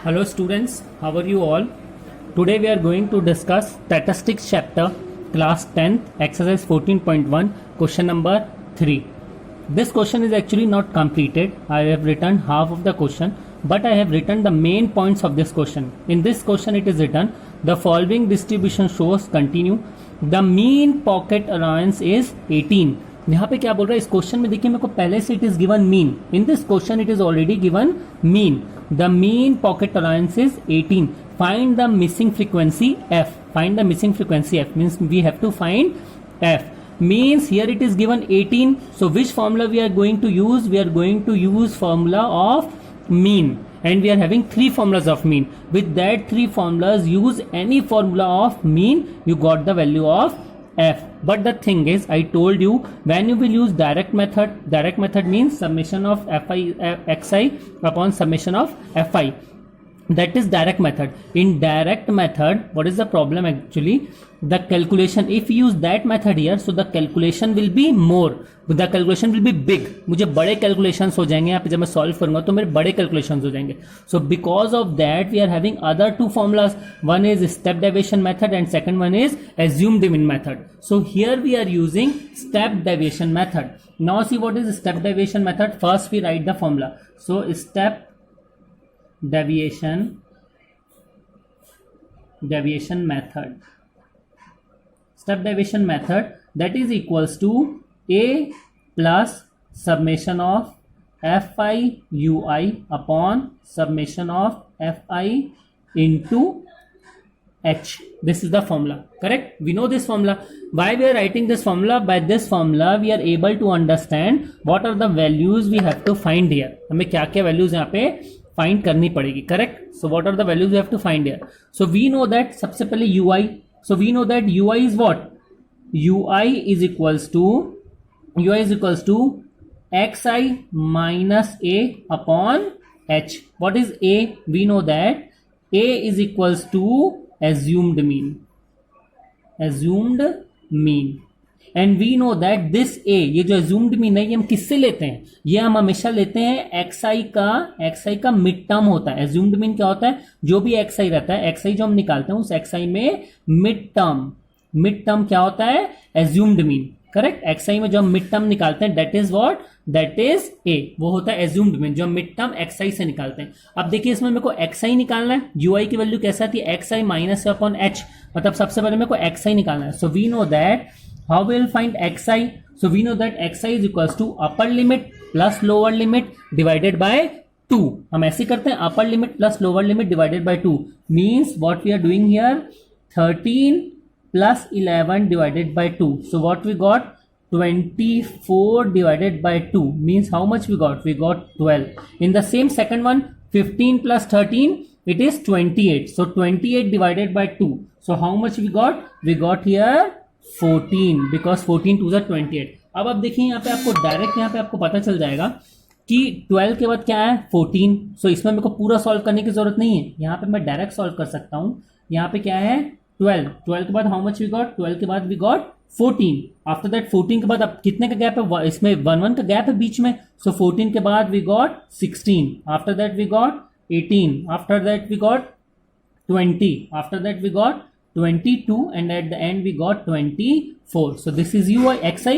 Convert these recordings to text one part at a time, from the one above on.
Hello students, how are you all? Today we are going to discuss statistics chapter, class 10th, exercise 14.1, question number 3. This question is actually not completed. I have written half of the question, but I have written the main points of this question. In this question it is written, the following distribution shows continue. The mean pocket allowance is 18. यहाँ पे क्या बोल रहा है इस question में? देखिए मेरे को पहले से it is given mean. In this question it is already given mean. The mean pocket allowance is 18. Find the missing frequency f. Find the missing frequency f means we have to find f. Means here it is given 18. So which formula we are going to use? We are going to use formula of mean. And we are having three formulas of mean. With that three formulas, use any formula of mean. You got the value of f. But the thing is, I told you when you will use direct method means summation of xi upon summation of fi. That is direct method. In direct method, what is the problem actually? The calculation, if you use that method here, so the calculation will be more. The calculation will be big. मुझे बड़े calculations हो जाएंगे यहाँ पे जब मैं solve करूंगा तो मेरे बड़े calculations हो जाएंगे. So because of that, we are having other two formulas. One is step deviation method and second one is assumed mean method. So here we are using step deviation method. Now see what is step deviation method. First we write the formula. So step deviation method. Step deviation method, that is equals to a plus summation of fi ui upon summation of fi into h. This is the formula, correct? We know this formula. Why we are writing this formula? By this formula we are able to understand what are the values we have to find here. हमें क्या क्या values यहाँ पे find करनी पड़ेगी, correct? So what are the values we have to find here? So we know that सबसे पहले ui. So we know that ui is what? ui is equals to xi minus a upon h. What is a? We know that a is equals to assumed mean. And we know that this a, ये जो assumed mean है ये हम किससे लेते हैं? ये हम हमेशा लेते हैं xi का मिड टर्म होता है. assumed mean क्या होता है? जो भी xi रहता है, xi जो हम निकालते हैं उस xi में मिड टर्म क्या होता है? assumed mean, correct? xi में जो हम मिड टर्म निकालते हैं that is what? That is a. वो होता है assumed mean जो हम मिड टर्म xi से निकालते हैं. अब देखिए इसमें मेरे को xi निकालना है. ui की वैल्यू कैसे आती है? xi minus upon h. मतलब सबसे पहले मेरे को xi निकालना है. So we know that how we will find xi? So we know that xi is equals to upper limit plus lower limit divided by 2. हम ऐसे करते हैं upper limit plus lower limit divided by 2 means what we are doing here 13 plus 11 divided by 2. So what we got? 24 divided by 2 means how much we got? We got 12. In the same second one 15 plus 13 it is 28. So 28 divided by 2. So how much we got? We got here 14 because 14 2 28. अब आप देखिए यहाँ पे आपको direct यहाँ पे आपको पता चल जाएगा कि 12 के बाद क्या है? 14. सो इसमें मेरे को पूरा सॉल्व करने की जरूरत नहीं है. यहाँ पे मैं डायरेक्ट सॉल्व कर सकता हूँ. यहाँ पे क्या है? 12 के बाद हाउ मच वी गॉट? 12 के बाद वी गॉट 14. आफ्टर दैट 14 के बाद अब कितने का गैप है? इसमें 1 का गैप है बीच में. सो 14 के बाद we got 16. After that we got 18. After that we got 20. After that we got 22 and at the end we got 24. So this is xi.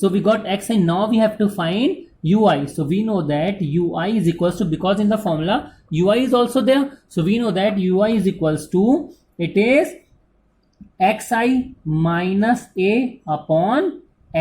So we got xi. Now we have to find ui. So we know that ui is equals to, because in the formula ui is also there, so we know that ui is equals to, it is xi minus a upon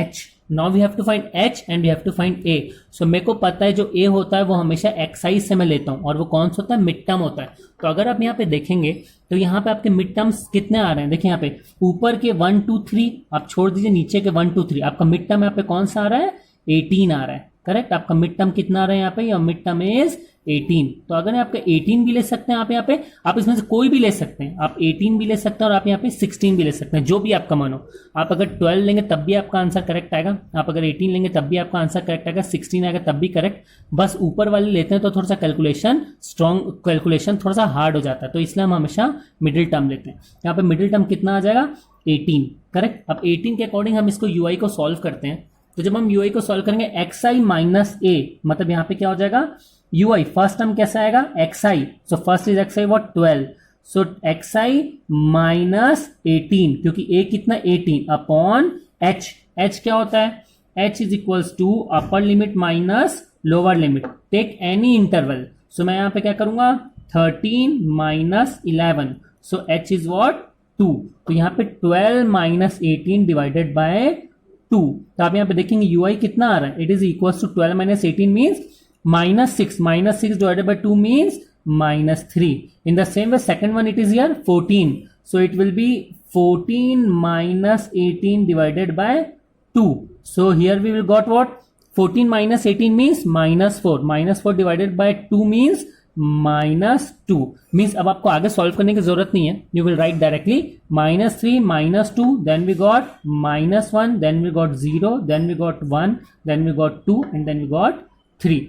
h. Now we have to find h and we have to find a. So मेरे को पता है जो a होता है वो हमेशा xi से मैं लेता हूँ और वो कौन सा होता है? मिड टर्म होता है. तो अगर आप यहाँ पे देखेंगे तो यहाँ पे आपके मिड टर्म्स कितने आ रहे हैं? देखिए यहाँ पे ऊपर के 1 2 3 आप छोड़ दीजिए, नीचे के 1 2 3 आपका मिड टर्म यहाँ पे कौन सा आ रहा है? 18 आ रहा है, करेक्ट? आपका मिड टर्म कितना आ रहा है यहाँ पे? या मिड टर्म इज 18. तो अगर आपका 18 भी ले सकते हैं आप यहाँ पे, आप इसमें से कोई भी ले सकते हैं. आप 18 भी ले सकते हैं और आप यहाँ पे 16 भी ले सकते हैं, जो भी आपका मन हो. आप अगर 12 लेंगे तब भी आपका आंसर करेक्ट आएगा. आप अगर 18 लेंगे तब भी आपका आंसर करेक्ट आएगा. 16 आएगा तब भी करेक्ट. बस ऊपर वाले लेते हैं तो थोड़ा सा कैलकुलेशन थोड़ा सा हार्ड हो जाता है, तो इसलिए हम हमेशा मिडिल टर्म लेते हैं. यहाँ पे मिडिल टर्म कितना आ जाएगा? 18, करेक्ट? अब 18 के अकॉर्डिंग हम इसको ui को सॉल्व करते हैं. तो जब हम ui को सॉल्व करेंगे xi माइनस a, मतलब यहाँ पे क्या हो जाएगा? ui, फर्स्ट टर्म कैसा आएगा xi, so first is xi what 12, so xi minus 18, क्योंकि a कितना 18 अपॉन h, h क्या होता है h is equals to upper limit minus lower limit, take any interval, so मैं यहां पे क्या करूंगा 13 minus 11, so h is what 2, तो यहाँ पे 12 माइनस 18 डिवाइडेड बाय 2, तो आप यहाँ पे देखेंगे ui कितना आ रहा है, it is equal to 12 minus 18 means minus 6 divided by 2 means minus 3. In the same way second one it is here 14, so it will be 14 minus 18 divided by 2, so here we will got what 14 minus 18 means minus 4, minus 4 divided by 2 means minus 2, means अब आपको आगे solve करने की जरूरत नहीं है, you will write directly minus 3 minus 2, then we got minus 1, then we got 0, then we got 1, then we got 2 and then we got 3.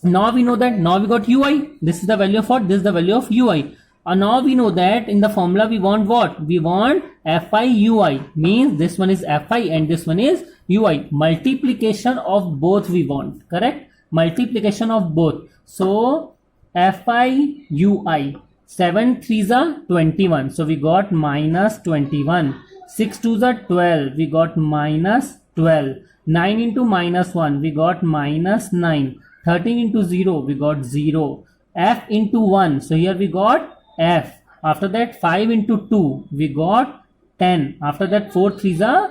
Now we know that, now we got ui, this is the value of what, this is the value of ui. Now we know that in the formula we want what, we want fi ui, means this one is fi and this one is ui, multiplication of both we want, correct, multiplication of both, so fi ui, 7 3s are 21, so we got minus 21, 6 2s are 12, we got minus 12, 9 into minus 1 we got minus 9, 13 into 0 we got 0, f into 1, so here we got f, after that 5 into 2 we got 10, after that 4 3s are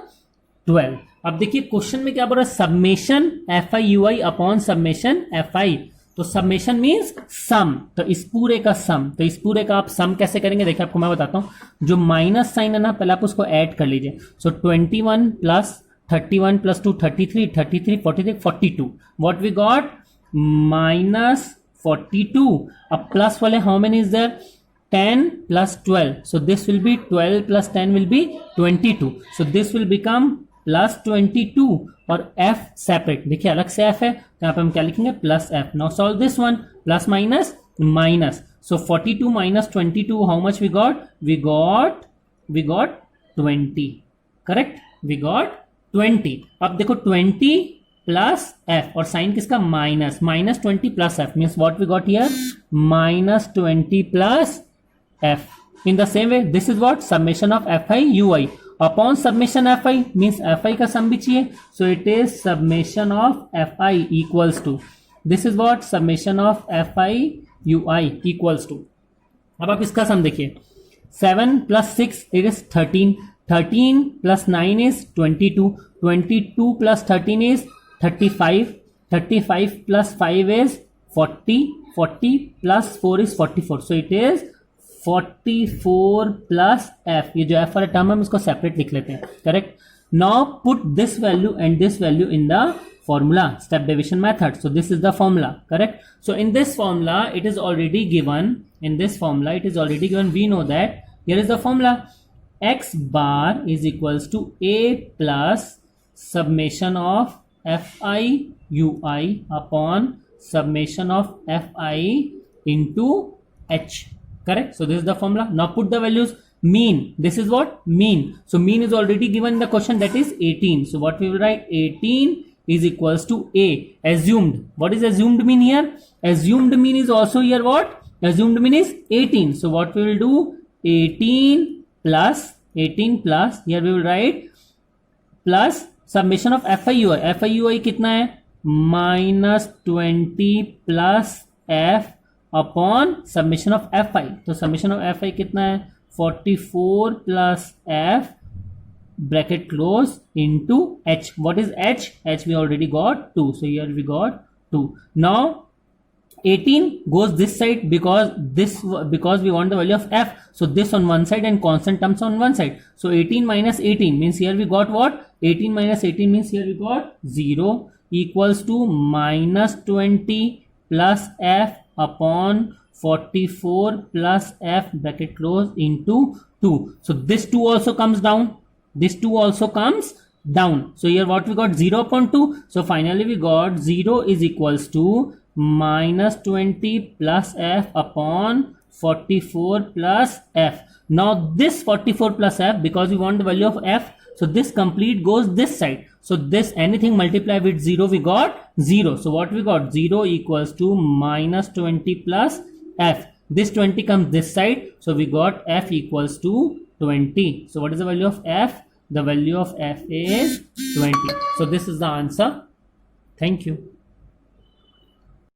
12. अब देखिए question में क्या बोल रहा है, summation fi ui upon summation fi, तो summation means सम, तो इस पूरे का सम, तो इस पूरे का आप सम कैसे करेंगे देखिए आपको मैं बताता हूं, जो माइनस साइन है ना पहले आप उसको ऐड कर लीजिए, so 21 plus 31 plus 2 33, 33 43 42, what we got minus 42, अब प्लस वाले how many is there 10 plus 12, so this will be 12 plus 10 will be 22, so this will become plus 22 और f सेपरेट, देखिए अलग से f है तो यहाँ पे हम क्या लिखेंगे plus f. Now solve this one, plus minus minus, so 42 minus 22 how much we got, we got 20, correct, we got 20. अब देखो 20 प्लस f और साइन किसका minus, minus 20 plus f means what we got here minus 20 plus f. In the same way this is what summation of fi ui upon summation fi means fi का सम भी चाहिए, so it is summation of fi equals to, this is what summation of fi ui equals to. अब आप इसका सम देखिए 7 plus 6 it is 13, 13 plus 9 is 22, 22 plus 13 is 35, 35 plus 5 is 40, 40 plus 4 is 44, so it is 44 plus f, ये जो f वाला term हम इसको separate लिख लेते हैं, correct. Now put this value and this value in the formula, step division method, so this is the formula, correct. So in this formula it is already given, in this formula it is already given, we know that here is the formula, x bar is equals to a plus summation of fi ui upon summation of fi into h, correct. So this is the formula. Now put the values. Mean, this is what mean, so mean is already given in the question, that is 18, so what we will write 18 is equals to a, assumed, what is assumed mean here, assumed mean is also here what, assumed mean is 18, so what we will do 18 plus here we will write plus summation of fi ui कितना है minus 20 plus f upon summation of fi, तो summation of fi कितना है 44 plus f bracket close into h, what is h we already got 2, so here we got 2. Now 18 goes this side because we want the value of f, so this on one side and constant terms on one side, so 18 minus 18 means here we got what, 18 minus 18 means here we got 0 equals to minus 20 plus f upon 44 plus f bracket close into 2, so this 2 also comes down, this 2 also comes down, so here what we got 0 upon 2, so finally we got 0 is equals to minus 20 plus f upon 44 plus f. Now this 44 plus f, because we want the value of f, So this complete goes this side. So this anything multiply with 0, we got 0. So what we got? 0 equals to minus 20 plus f. This 20 comes this side. So we got f equals to 20. So what is the value of f? The value of f is 20. So this is the answer. Thank you.